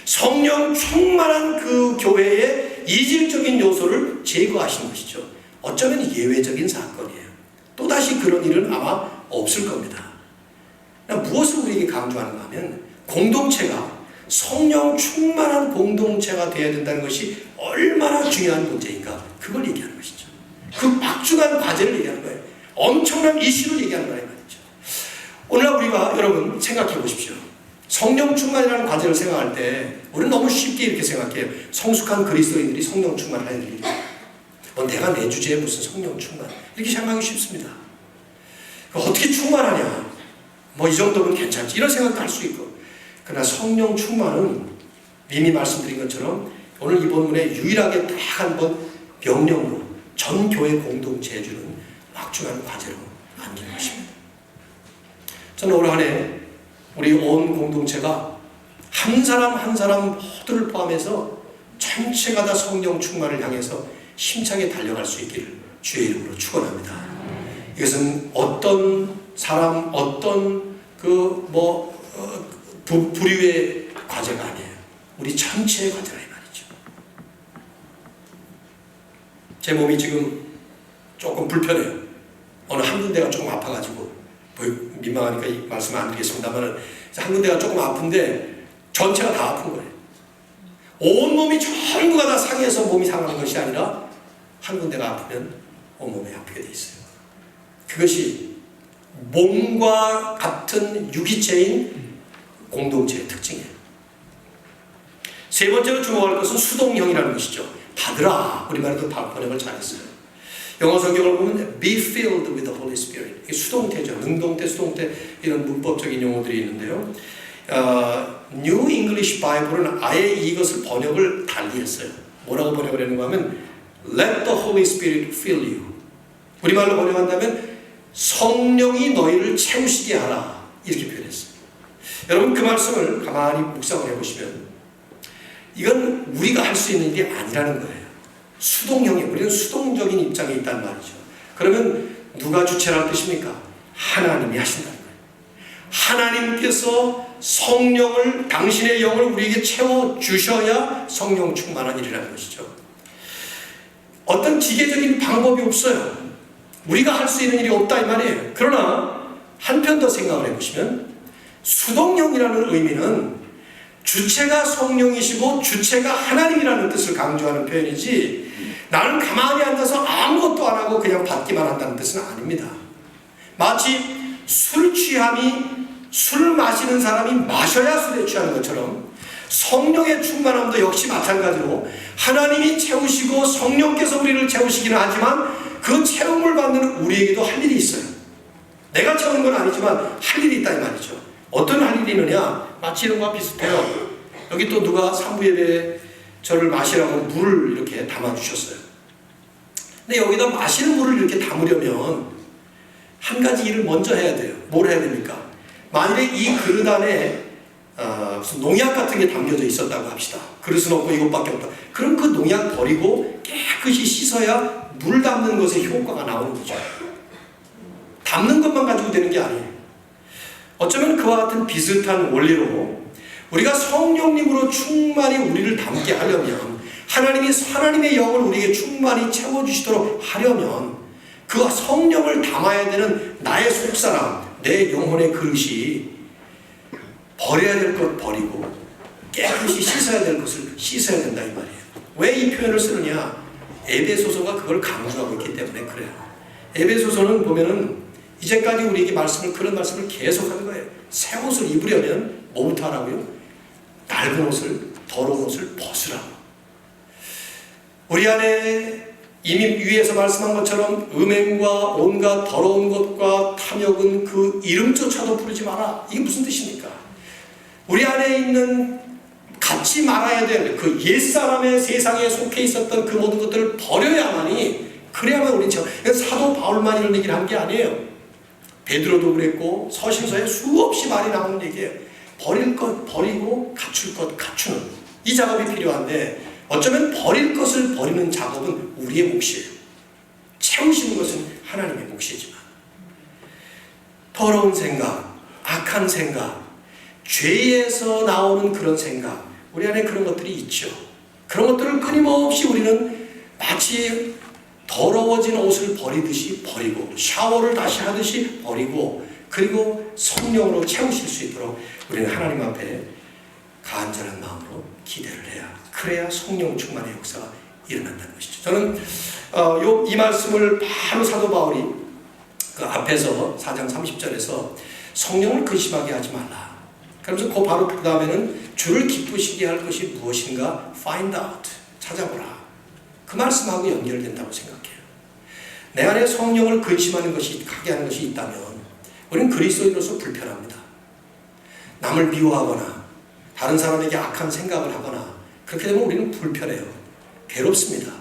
성령 충만한 그 교회의 이질적인 요소를 제거하신 것이죠. 어쩌면 예외적인 사건이에요. 또다시 그런 일은 아마 없을 겁니다. 무엇을 우리에게 강조하는가 하면 공동체가 성령 충만한 공동체가 되어야 된다는 것이 얼마나 중요한 문제인가 그걸 얘기하는 것이죠. 그 막중한 과제를 얘기하는 거예요. 엄청난 이슈를 얘기하는 거예요. 오늘날 우리가 여러분 생각해 보십시오. 성령 충만이라는 과제를 생각할 때 우리는 너무 쉽게 이렇게 생각해요. 성숙한 그리스도인들이 성령 충만을 해야 될 일이에요. 내가 내 주제에 무슨 성령 충만 이렇게 생각하기 쉽습니다. 어떻게 충만하냐 이 정도면 괜찮지 이런 생각도 할 수 있고 그러나 성령 충만은 이미 말씀드린 것처럼 오늘 이 본문에 유일하게 딱 한 번 명령으로 전 교회 공동체에 주는 막중한 과제로 안길 것입니다. 저는 올 한 해 우리 온 공동체가 한 사람 한 사람 모두를 포함해서 전체가 다 성령 충만을 향해서 힘차게 달려갈 수 있기를 주의 이름으로 축원합니다. 이것은 어떤 사람, 어떤 부류의 과제가 아니에요. 우리 전체의 과제라 이 말이죠. 제 몸이 지금 조금 불편해요. 어느 한 군데가 조금 아파가지고 민망하니까 이 말씀 안 드리겠습니다만 한 군데가 조금 아픈데 전체가 다 아픈 거예요. 온 몸이 전부가 다 상해서 몸이 상하는 것이 아니라 한 군데가 아프면 온몸이 아프게 돼 있어요. 그것이 몸과 같은 유기체인 공동체의 특징이에요. 세 번째로 주목할 것은 수동형이라는 것이죠. 받으라. 우리말에도 번역을 잘했어요. 영어 성경을 보면 be filled with the Holy Spirit. 이게 수동태죠. 능동태, 수동태 이런 문법적인 용어들이 있는데요. New English Bible은 아예 이것을 번역을 달리 했어요. 뭐라고 번역을 했는가 하면 Let the Holy Spirit fill you. 우리말로 번역한다면 성령이 너희를 채우시게 하라. 이렇게 표현했어요. 여러분 그 말씀을 가만히 묵상을 해보시면 이건 우리가 할 수 있는 일이 아니라는 거예요. 수동형이에요. 우리는 수동적인 입장에 있단 말이죠. 그러면 누가 주체라는 뜻입니까? 하나님이 하신다는 거예요. 하나님께서 성령을, 당신의 영을 우리에게 채워주셔야 성령 충만한 일이라는 것이죠. 어떤 기계적인 방법이 없어요. 우리가 할 수 있는 일이 없다 이 말이에요. 그러나 한편 더 생각을 해보시면 수동형이라는 의미는 주체가 성령이시고 주체가 하나님이라는 뜻을 강조하는 표현이지 나는 가만히 앉아서 아무것도 안 하고 그냥 받기만 한다는 뜻은 아닙니다. 마치 술 마시는 사람이 마셔야 술에 취하는 것처럼 성령의 충만함도 역시 마찬가지로 하나님이 채우시고 성령께서 우리를 채우시기는 하지만 그 채움을 받는 우리에게도 할 일이 있어요. 내가 채우는 건 아니지만 할 일이 있다 이 말이죠. 어떤 할 일이 있느냐? 마치 이런 것과 비슷해요. 여기 또 누가 산부예배에 저를 마시라고 물을 이렇게 담아주셨어요. 근데 여기다 마시는 물을 이렇게 담으려면 한 가지 일을 먼저 해야 돼요. 뭘 해야 됩니까? 만일에 이 그릇 안에 무슨 농약 같은 게 담겨져 있었다고 합시다. 그릇은 없고 이것밖에 없다. 그럼 그 농약 버리고 깨끗이 씻어야 물 담는 것에 효과가 나오는 거죠. 담는 것만 가지고 되는 게 아니에요. 어쩌면 그와 같은 비슷한 원리로 우리가 성령님으로 충만히 우리를 담게 하려면 하나님의 영을 우리에게 충만히 채워주시도록 하려면 그 성령을 담아야 되는 나의 속사람, 내 영혼의 그릇이 버려야 될 것 버리고 깨끗이 씻어야 될 것을 씻어야 된다 이 말이에요. 왜 이 표현을 쓰느냐? 에베소서가 그걸 강조하고 있기 때문에 그래요. 에베소서는 보면은 이제까지 우리에게 그런 말씀을 계속하는 거예요. 새 옷을 입으려면 뭐부터 하라고요? 낡은 옷을, 더러운 옷을 벗으라고. 우리 안에 이미 위에서 말씀한 것처럼 음행과 온갖 더러운 것과 탐욕은 그 이름조차도 부르지 마라. 이게 무슨 뜻입니까? 우리 안에 있는 갖지 말아야 될 그 옛사람의 세상에 속해 있었던 그 모든 것들을 버려야만이, 그래야만 우리는 사도 바울만 이런 얘기를 한 게 아니에요. 베드로도 그랬고 서신서에 수없이 말이 나오는 얘기예요. 버릴 것 버리고 갖출 것 갖추는 이 작업이 필요한데 어쩌면 버릴 것을 버리는 작업은 우리의 몫이에요. 채우시는 것은 하나님의 몫이지만 더러운 생각, 악한 생각, 죄에서 나오는 그런 생각, 우리 안에 그런 것들이 있죠. 그런 것들을 끊임없이 우리는 마치 더러워진 옷을 버리듯이 버리고 샤워를 다시 하듯이 버리고 그리고 성령으로 채우실 수 있도록 우리는 하나님 앞에 간절한 마음으로 기대를 해야, 그래야 성령 충만의 역사가 일어난다는 것이죠. 저는 이 말씀을 바로 사도 바울이 그 앞에서 4장 30절에서 성령을 근심하게 하지 말라. 그러면서 바로 그 다음에는 주를 기쁘시게 할 것이 무엇인가 find out, 찾아보라. 그 말씀하고 연결된다고 생각해요. 내 안에 성령을 근심하는 것이, 하게 하는 것이 있다면 우리는 그리스도인으로서 불편합니다. 남을 미워하거나 다른 사람에게 악한 생각을 하거나 그렇게 되면 우리는 불편해요. 괴롭습니다.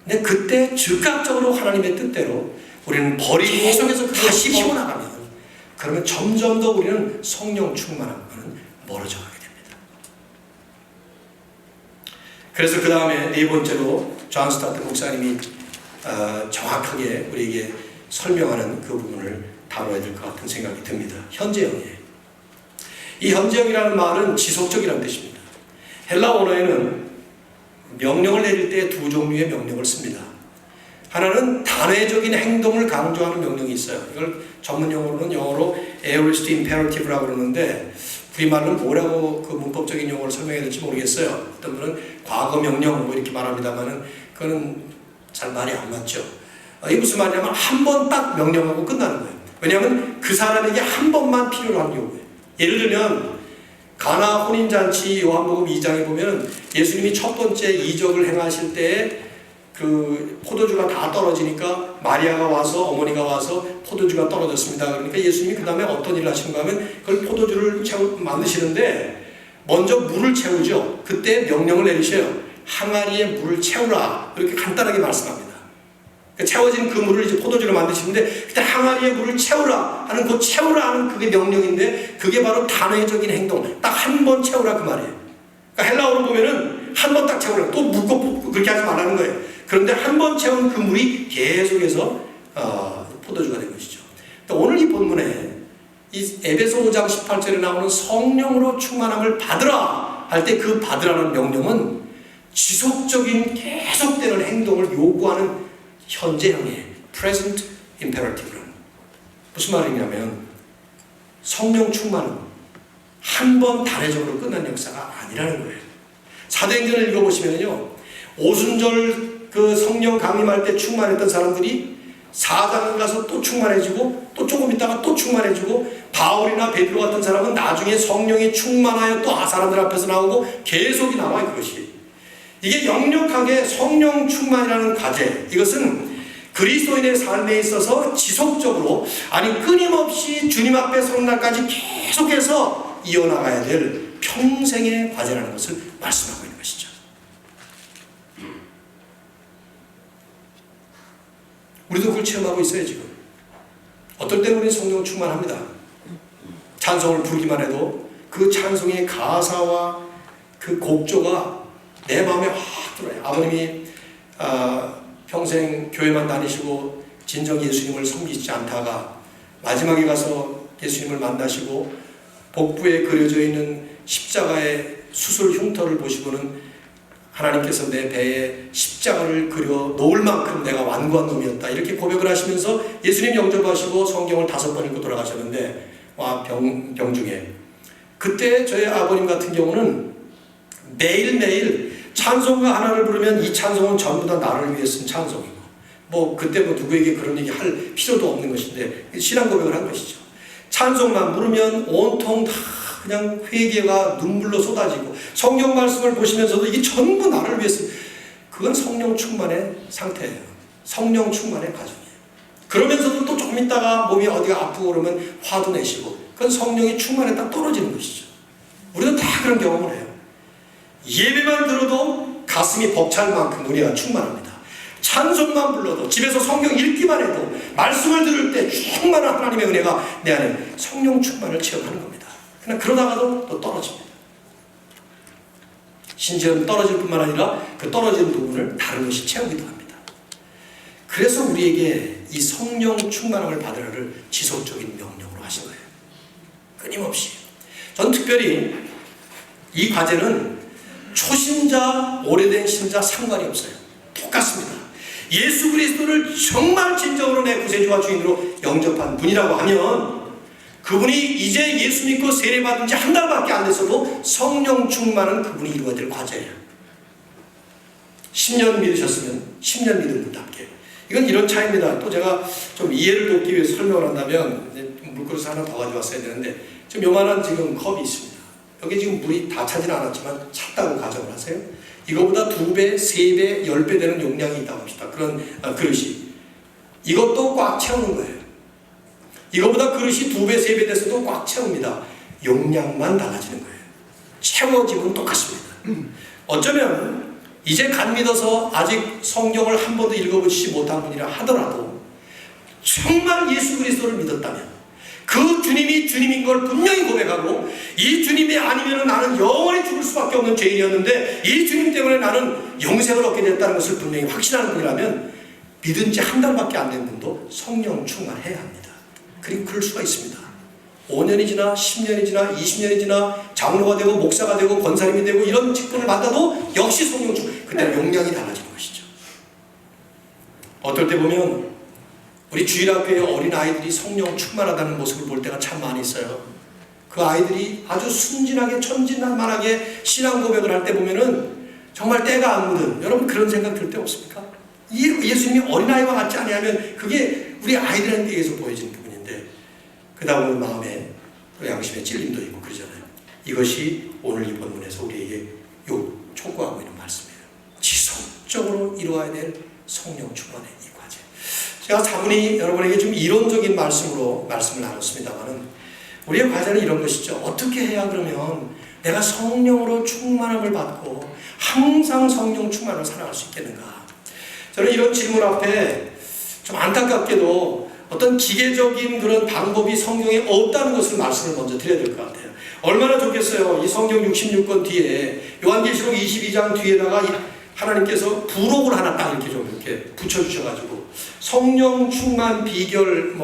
근데 그때 즉각적으로 하나님의 뜻대로 우리는 버리고 계속해서 다시 키워나가면, 그러면 점점 더 우리는 성령 충만함과는 멀어져 가게 됩니다. 그래서 그 다음에 네 번째로 존 스타트 목사님이 정확하게 우리에게 설명하는 그 부분을 다뤄야 될 것 같은 생각이 듭니다. 현재형이에요. 이 현재형이라는 말은 지속적이라는 뜻입니다. 헬라 원어에는 명령을 내릴 때 두 종류의 명령을 씁니다. 하나는 단회적인 행동을 강조하는 명령이 있어요. 이걸 전문 용어로는 영어로 aorist imperative라고 그러는데, 우리말로는 뭐라고 그 문법적인 용어를 설명해야 될지 모르겠어요. 어떤 분은 과거 명령 뭐 이렇게 말합니다만은 그거는 잘 말이 안 맞죠. 이게 무슨 말이냐면 한 번 딱 명령하고 끝나는 거예요. 왜냐하면 그 사람에게 한 번만 필요로 하는 요구예요. 예를 들면 가나 혼인잔치 요한복음 2장에 보면 예수님이 첫 번째 이적을 행하실 때 그 포도주가 다 떨어지니까 마리아가 와서, 어머니가 와서 포도주가 떨어졌습니다. 그러니까 예수님이 그 다음에 어떤 일을 하시는가 하면 그걸 포도주를 만드시는데 먼저 물을 채우죠. 그때 명령을 내리셔요. 항아리에 물을 채우라. 이렇게 간단하게 말씀합니다. 채워진 그 물을 이제 포도주로 만드시는데 그때 항아리에 물을 채우라 하는, 그 채우라 하는 그게 명령인데, 그게 바로 단회적인 행동. 딱 한 번 채우라 그 말이에요. 그러니까 헬라어로 보면은 한 번 딱 채우라, 또 묻고 뽑고 그렇게 하지 말라는 거예요. 그런데 한 번 채운 그 물이 계속해서 포도주가 된 것이죠. 오늘 이 본문에 이 에베소 5장 18절에 나오는 성령으로 충만함을 받으라 할 때 그 받으라는 명령은 지속적인 계속되는 행동을 요구하는 현재형의 present imperative는 무슨 말이냐면, 성령 충만은 한 번 단회적으로 끝난 역사가 아니라는 거예요. 사도행전을 읽어보시면요, 오순절 그 성령 강림할 때 충만했던 사람들이 4장을 가서 또 충만해지고, 또 조금 있다가 또 충만해지고, 바울이나 베드로 같은 사람은 나중에 성령이 충만하여 또 사람들 앞에서 나오고 계속이 나와요. 그것이 이게 역력하게 성령 충만이라는 과제, 이것은 그리스도인의 삶에 있어서 지속적으로, 아니 끊임없이 주님 앞에 서는 날까지 계속해서 이어나가야 될 평생의 과제라는 것을 말씀하고 있는 것이죠. 우리도 그걸 체험하고 있어요. 지금 어떨 때는 우리 성령 충만합니다. 찬송을 부르기만 해도 그 찬송의 가사와 그 곡조가 내 마음에 확 들어요. 아버님이 평생 교회만 다니시고 진정 예수님을 섬기지 않다가 마지막에 가서 예수님을 만나시고 복부에 그려져 있는 십자가의 수술 흉터를 보시고는 하나님께서 내 배에 십자가를 그려 놓을 만큼 내가 완고한 놈이었다, 이렇게 고백을 하시면서 예수님 영접하시고 성경을 5번 읽고 돌아가셨는데, 병중에 그때 저희 아버님 같은 경우는 매일매일 찬송가 하나를 부르면 이 찬송은 전부 다 나를 위해 쓴 찬송이고, 뭐 그때 뭐 누구에게 그런 얘기 할 필요도 없는 것인데 신앙 고백을 한 것이죠. 찬송만 부르면 온통 다 그냥 회개가 눈물로 쏟아지고, 성경 말씀을 보시면서도 이게 전부 나를 위해서, 그건 성령 충만의 상태예요. 성령 충만의 과정이에요. 그러면서도 또 조금 있다가 몸이 어디가 아프고 그러면 화도 내시고, 그건 성령이 충만에 딱 떨어지는 것이죠. 우리도 다 그런 경험을 해요. 예배만 들어도 가슴이 벅찰 만큼 우리가 충만합니다. 찬송만 불러도, 집에서 성경 읽기만 해도, 말씀을 들을 때 충만한 하나님의 은혜가 내 안에 성령 충만을 체험하는 겁니다. 그러나 그러다가도 또 떨어집니다. 심지어는 떨어질 뿐만 아니라 그 떨어지는 부분을 다른 것이 채우기도 합니다. 그래서 우리에게 이 성령 충만함을 받으라를 지속적인 명령으로 하신 거예요. 끊임없이. 전 특별히 이 과제는 초신자, 오래된 신자 상관이 없어요. 똑같습니다. 예수 그리스도를 정말 진정으로 내 구세주와 주인으로 영접한 분이라고 하면, 그분이 이제 예수 믿고 세례받은 지 한 달밖에 안 됐어도 성령 충만은 그분이 이루어야 될 과제예요. 10년 믿으셨으면 10년 믿은 분답게. 이건 이런 차이입니다. 또 제가 좀 이해를 돕기 위해서 설명을 한다면, 물그릇 하나 더 가져왔어야 되는데, 지금 요만한 지금 컵이 있습니다. 여기 지금 물이 다 차지는 않았지만 찼다고 가정을 하세요. 이거보다 2배, 3배, 10배 되는 용량이 있다고 합시다. 그런 그릇이. 이것도 꽉 채우는 거예요. 이거보다 그릇이 2배, 3배 돼서도 꽉 채웁니다. 용량만 달라지는 거예요. 채워짐은 똑같습니다. 어쩌면 이제 간 믿어서 아직 성경을 한 번도 읽어보지 못한 분이라 하더라도 정말 예수 그리스도를 믿었다면, 그 주님이 주님인 걸 분명히 고백하고, 이 주님이 아니면 나는 영원히 죽을 수밖에 없는 죄인이었는데 이 주님 때문에 나는 영생을 얻게 됐다는 것을 분명히 확신하는 분이라면, 믿은 지 한 달밖에 안 된 분도 성령 충만해야 합니다. 그리고 그럴 수가 있습니다. 5년이 지나 10년이 지나 20년이 지나 장로가 되고 목사가 되고 권사님이 되고 이런 직분을 받아도 역시 성령 충만, 그때는 용량이 달라지는 것이죠. 어떨 때 보면 우리 주일학교의 어린아이들이 성령 충만하다는 모습을 볼 때가 참 많이 있어요. 그 아이들이 아주 순진하게 천진난만하게 신앙 고백을 할 때 보면은 정말 때가 안 묻은, 여러분 그런 생각 들 때 없습니까? 예수님이 어린아이와 같지 아니하면 그게 우리 아이들에게서 보여지는 부분인데, 그러다 보면 마음에 또 양심에 찔림도 있고 그러잖아요. 이것이 오늘 이 본문에서 우리에게 촉구하고 있는 말씀이에요. 지속적으로 이루어야 될 성령 충만의 이 과제. 제가 차분히 여러분에게 좀 이론적인 말씀으로 말씀을 나눴습니다만은, 우리의 과제는 이런 것이죠. 어떻게 해야 그러면 내가 성령으로 충만함을 받고 항상 성령 충만으로 살아갈 수 있겠는가? 저는 이런 질문 앞에 좀 안타깝게도 어떤 기계적인 그런 방법이 성경에 없다는 것을 말씀을 먼저 드려야 될 것 같아요. 얼마나 좋겠어요. 이 성경 66권 뒤에 요한계시록 22장 뒤에다가 하나님께서 부록을 하나 딱 이렇게 좀 이렇게 붙여주셔가지고 성령 충만 비결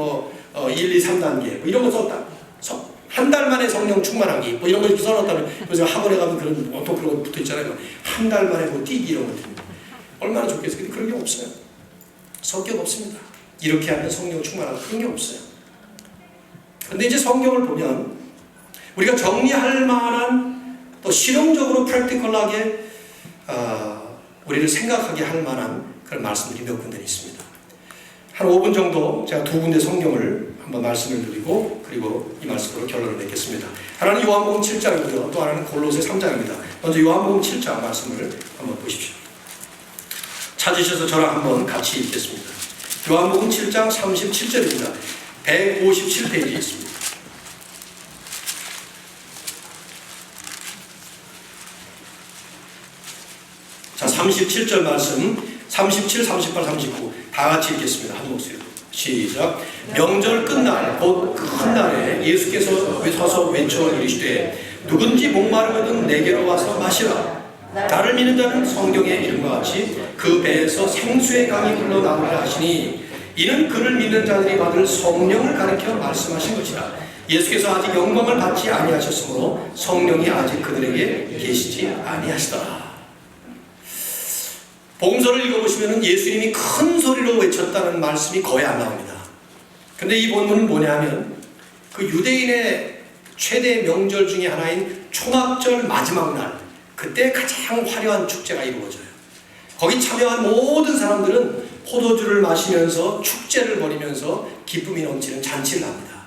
1, 2, 3단계 이런 거 썼다. 한 달 만에 성령 충만하기 이런 거 이렇게 써놨다면, 그래서 학원에 가면 그런 온통 그런 거 붙어 있잖아요. 한 달 만에 뛰기 이런 것들 얼마나 좋겠어요. 근데 그런 게 없어요. 성격 없습니다. 이렇게 하면 성령 충만하고 그런 게 없어요. 그런데 이제 성경을 보면 우리가 정리할 만한, 또 실용적으로 프랙티컬하게 우리를 생각하게 할 만한 그런 말씀들이 몇 군데 있습니다. 한 5분 정도 제가 두 군데 성경을 한번 말씀을 드리고, 그리고 이 말씀으로 결론을 맺겠습니다. 하나는 요한복음 7장이고요. 또 하나는 골로새 3장입니다. 먼저 요한복음 7장 말씀을 한번 보십시오. 찾으셔서 저랑 한번 같이 읽겠습니다. 요한복음 7장 37절입니다. 157페이지에 있습니다. 자, 37절 말씀, 37, 38, 39 다 같이 읽겠습니다. 한 목소리로 시작. 명절 끝날 곧 큰 날에 예수께서 서서 외쳐 이르시되 누군지 목마르거든 내게로 와서 마시라. 나를 믿는 자는 성경의 이름과 같이 그 배에서 생수의 강이 흘러나오리라 하시니, 이는 그를 믿는 자들이 받을 성령을 가리켜 말씀하신 것이라. 예수께서 아직 영광을 받지 아니하셨으므로 성령이 아직 그들에게 계시지 아니하시더라. 복음서를 읽어보시면 예수님이 큰 소리로 외쳤다는 말씀이 거의 안 나옵니다. 근데 이 본문은 뭐냐 하면 그 유대인의 최대 명절 중에 하나인 초막절 마지막 날, 그때 가장 화려한 축제가 이루어져요. 거기 참여한 모든 사람들은 포도주를 마시면서 축제를 벌이면서 기쁨이 넘치는 잔치를 합니다.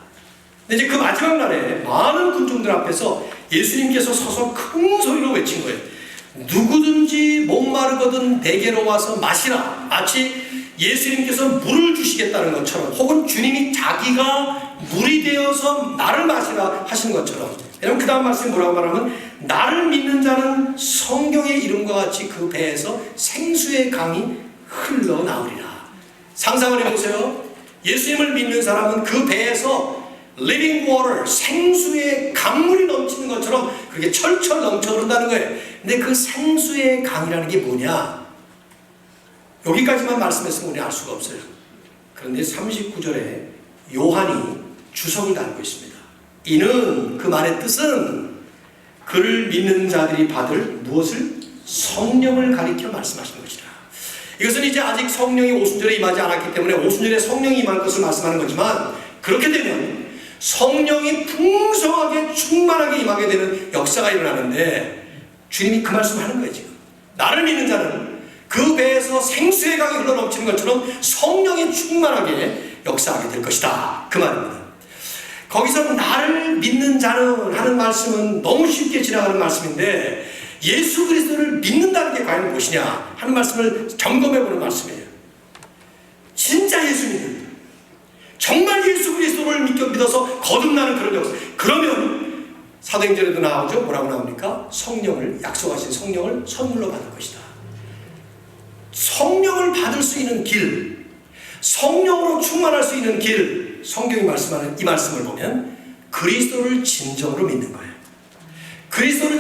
근데 이제 그 마지막 날에 많은 군중들 앞에서 예수님께서 서서 큰 소리로 외친 거예요. 누구든지 목마르거든 내게로 와서 마시라. 마치 예수님께서 물을 주시겠다는 것처럼, 혹은 주님이 자기가 물이 되어서 나를 마시라 하시는 것처럼. 여러분 그 다음 말씀이 뭐라고 말하면, 나를 믿는 자는 성경의 이름과 같이 그 배에서 생수의 강이 흘러나오리라. 상상을 해보세요. 예수님을 믿는 사람은 그 배에서 living water, 생수의 강물이 넘치는 것처럼 그렇게 철철 넘쳐 흐른다는 거예요. 근데 그 생수의 강이라는 게 뭐냐? 여기까지만 말씀했으면 우리 알 수가 없어요. 그런데 39절에 요한이 주석을 달고 있습니다. 이는, 그 말의 뜻은 그를 믿는 자들이 받을 무엇을? 성령을 가리켜 말씀하시는 것이다. 이것은 이제 아직 성령이 오순절에 임하지 않았기 때문에 오순절에 성령이 임할 것을 말씀하는 거지만, 그렇게 되면 성령이 풍성하게 충만하게 임하게 되는 역사가 일어나는데, 주님이 그 말씀을 하는 거예요. 지금 나를 믿는 자는 그 배에서 생수의 강이 흘러넘치는 것처럼 성령이 충만하게 역사하게 될 것이다, 그 말입니다. 거기서 나를 믿는 자는 하는 말씀은 너무 쉽게 지나가는 말씀인데, 예수 그리스도를 믿는다는 게 과연 무엇이냐 하는 말씀을 점검해보는 말씀이에요. 진짜 예수 믿는, 정말 예수 그리스도를 믿어서 거듭나는 그런 역사. 그러면 사도행전에도 나오죠. 뭐라고 나옵니까? 성령을, 약속하신 성령을 선물로 받을 것이다. 성령을 받을 수 있는 길, 성령으로 충만할 수 있는 길, 성경이 말씀하는 이 말씀을 보면 그리스도를 진정으로 믿는 거예요. 그리스도를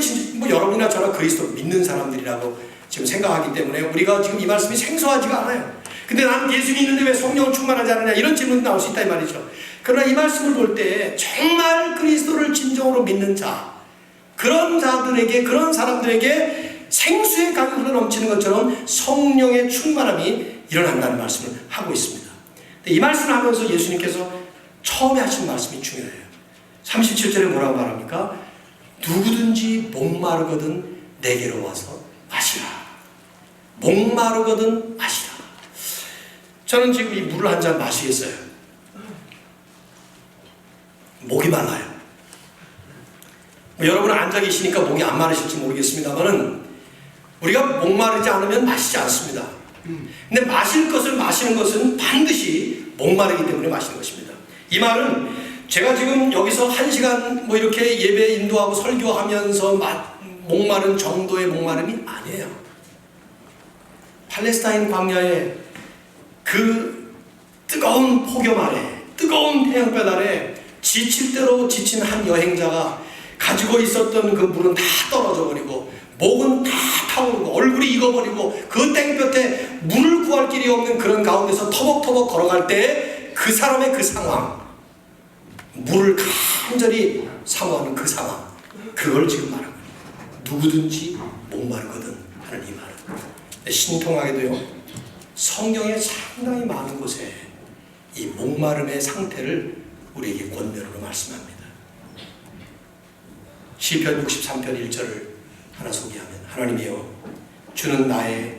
여러분이나 저나 그리스도를 믿는 사람들이라고 지금 생각하기 때문에 우리가 지금 이 말씀이 생소하지가 않아요. 근데 나는 예수 믿는데 왜 성령을 충만하지 않느냐, 이런 질문이 나올 수 있다 이 말이죠. 그러나 이 말씀을 볼 때 정말 그리스도를 진정으로 믿는 자, 그런 자들에게, 그런 사람들에게 생수의 강물로 넘치는 것처럼 성령의 충만함이 일어난다는 말씀을 하고 있습니다. 이 말씀을 하면서 예수님께서 처음에 하신 말씀이 중요해요. 37절에 뭐라고 말합니까? 누구든지 목마르거든 내게로 와서 마시라. 목마르거든 마시라. 저는 지금 이 물을 한 잔 마시겠어요. 목이 말라요. 여러분은 앉아 계시니까 목이 안 마르실지 모르겠습니다만은 우리가 목마르지 않으면 마시지 않습니다. 근데 마실 것을 마시는 것은 반드시 목마르기 때문에 마시는 것입니다. 이 말은 제가 지금 여기서 1시간 뭐 이렇게 예배 인도하고 설교하면서 목마른 정도의 목마름이 아니에요. 팔레스타인 광야에 그 뜨거운 폭염 아래, 뜨거운 태양볕 아래 지칠 대로 지친 한 여행자가 가지고 있었던 그 물은 다 떨어져 버리고 목은 다 타오르고 얼굴이 익어버리고 그 땡볕에 물을 구할 길이 없는 그런 가운데서 터벅터벅 걸어갈 때 그 사람의 그 상황, 물을 간절히 사모하는 그 상황, 그걸 지금 말하는 거예요. 누구든지 목마르거든 하는 이 말은. 신통하게도요, 성경에 상당히 많은 곳에 이 목마름의 상태를 우리에게 권면으로 말씀합니다. 시편 63편 1절을 하나 소개하면, 하나님이여 주는 나의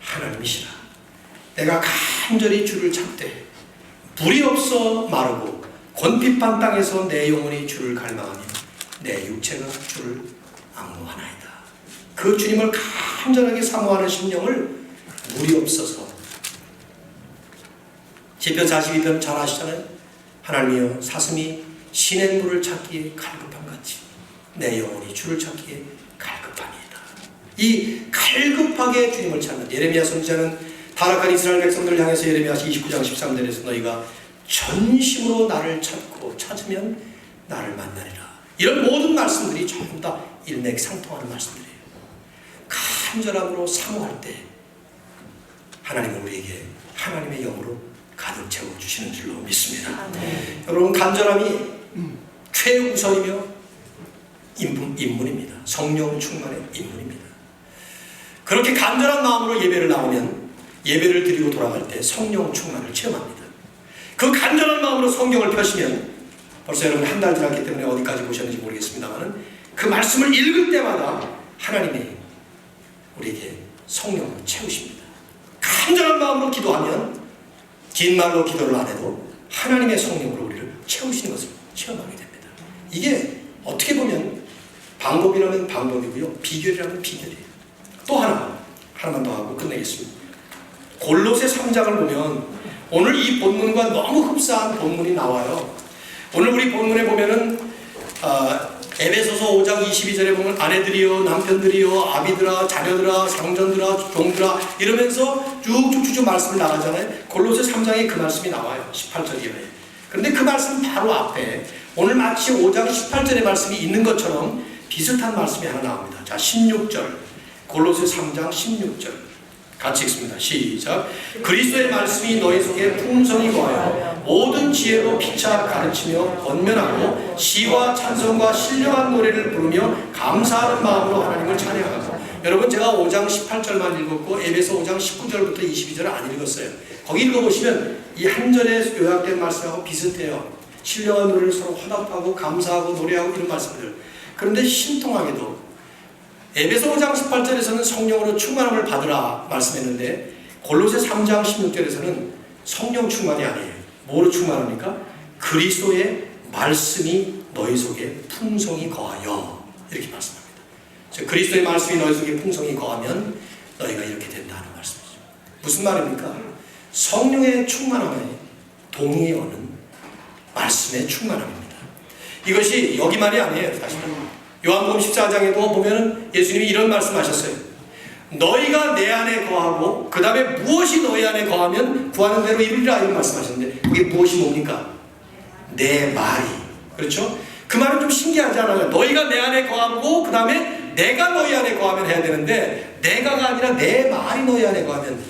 하나님이시라. 내가 간절히 주를 찾되 불이 없어 마르고 곤핍한 땅에서 내 영혼이 주를 갈망하며 내 육체가 주를 앙모하나이다. 그 주님을 간절하게 사모하는 심령을 물이 없어서, 시편 42편 잘 아시잖아요. 하나님이여 사슴이 시냇물을 찾기에 갈급한 같이 내 영혼이 주를 찾기에 갈급합니다. 이 갈급하게 주님을 찾는 예레미야 선지자는 타락한 이스라엘 백성들을 향해서 예레미야 29장 13절에서 너희가 전심으로 나를 찾고 찾으면 나를 만나리라. 이런 모든 말씀들이 전부 다 일맥상통하는 말씀들이에요. 간절함으로 사모할 때 하나님은 우리에게 하나님의 영으로 가득 채워주시는 줄로 믿습니다. 여러분, 간절함이 최우선이며 입문입니다. 성령 충만의 입문입니다. 그렇게 간절한 마음으로 예배를 나오면 예배를 드리고 돌아갈 때 성령 충만을 체험합니다. 그 간절한 마음으로 성경을 펴시면, 벌써 여러분 한 달 지났기 때문에 어디까지 보셨는지 모르겠습니다만 그 말씀을 읽을 때마다 하나님이 우리에게 성령으로 채우십니다. 간절한 마음으로 기도하면 긴 말로 기도를 안 해도 하나님의 성령으로 우리를 채우시는 것을 체험하게 됩니다. 이게 어떻게 보면 방법이라면 방법이고요, 비결이라면 비결이에요. 또 하나만 더 하고 끝내겠습니다. 골로새 3장을 보면 오늘 이 본문과 너무 흡사한 본문이 나와요. 오늘 우리 본문에 보면은 에베소서 5장 22절에 보면 아내들이여 남편들이여 아비들아 자녀들아 상전들아 종들아 이러면서 쭉쭉쭉 말씀을 나가잖아요. 골로새 3장에 그 말씀이 나와요. 18절이에요. 그런데 그 말씀 바로 앞에 오늘 마치 5장 18절의 말씀이 있는 것처럼 비슷한 말씀이 하나 나옵니다. 자, 16절, 골로새 3장 16절 같이 읽습니다. 시작. 그리스도의 말씀이 너희 속에 풍성히 거하여 모든 지혜로 피차 가르치며 권면하고 시와 찬송과 신령한 노래를 부르며 감사하는 마음으로 하나님을 찬양하고. 여러분, 제가 5장 18절만 읽었고 에베소 5장 19절부터 22절을 안 읽었어요. 거기 읽어보시면 이 한 절에 요약된 말씀하고 비슷해요. 신령한 노래를 서로 화답하고 감사하고 노래하고 이런 말씀들. 그런데 신통하게도 에베소 5장 18절에서는 성령으로 충만함을 받으라 말씀했는데 골로새 3장 16절에서는 성령 충만이 아니에요. 뭐로 충만합니까? 그리스도의 말씀이 너희 속에 풍성히 거하여, 이렇게 말씀합니다. 즉 그리스도의 말씀이 너희 속에 풍성히 거하면 너희가 이렇게 된다는 말씀이죠. 무슨 말입니까? 성령의 충만함에 동의하는 말씀의 충만함입니다. 이것이 여기만이 아니에요. 사실은 요한복음 14장에도 보면 예수님이 이런 말씀하셨어요. 너희가 내 안에 거하고 그 다음에 무엇이 너희 안에 거하면 구하는 대로 이루리라 이런 말씀하셨는데 그게 무엇이 뭡니까? 내 말이. 그렇죠? 그 말은 좀 신기하지 않아요? 너희가 내 안에 거하고 그 다음에 내가 너희 안에 거하면 해야 되는데 내가가 아니라 내 말이 너희 안에 거하면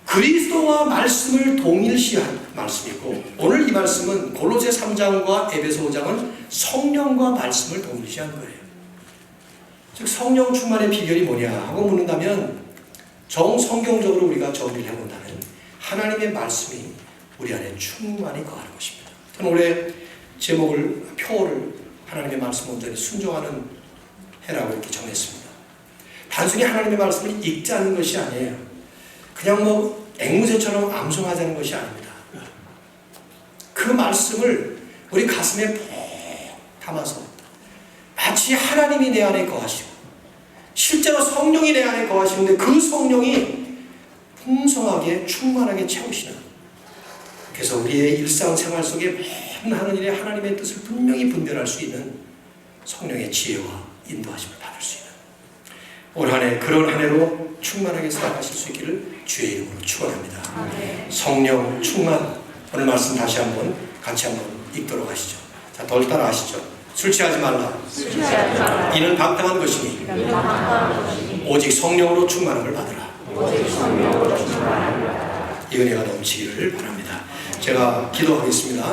그리스도와 말씀을 동일시한 말씀이고 오늘 이 말씀은 골로새 3장과 에베소 5장은 성령과 말씀을 동일시한 거예요. 즉 성령 충만의 비결이 뭐냐 하고 묻는다면 정성경적으로 우리가 정리를 해본다면 하나님의 말씀이 우리 안에 충만히 거하는 것입니다. 저는 올해 제목을 표어를 하나님의 말씀 온전히 순종하는 해라고 이렇게 정했습니다. 단순히 하나님의 말씀을 읽지 않는 것이 아니에요. 그냥 뭐 앵무새처럼 암송하자는 것이 아닙니다. 그 말씀을 우리 가슴에 푹 담아서 마치 하나님이 내 안에 거하시고 실제로 성령이 내 안에 거하시는데 그 성령이 풍성하게 충만하게 채우시는 그래서 우리의 일상생활 속에 모든 하는 일에 하나님의 뜻을 분명히 분별할 수 있는 성령의 지혜와 인도하심을 받을 수 있는 올 한 해 그런 한 해로 충만하게 살아가실 수 있기를 주의 이름으로 축원합니다. 성령 충만 오늘 말씀 다시 한번 같이 한번 읽도록 하시죠. 자, 덜 따라 하시죠. 술 취하지 말라. 이는 방탕한 것이니 오직 성령으로 충만함을 받으라. 이 은혜가 넘치기를 바랍니다. 제가 기도하겠습니다.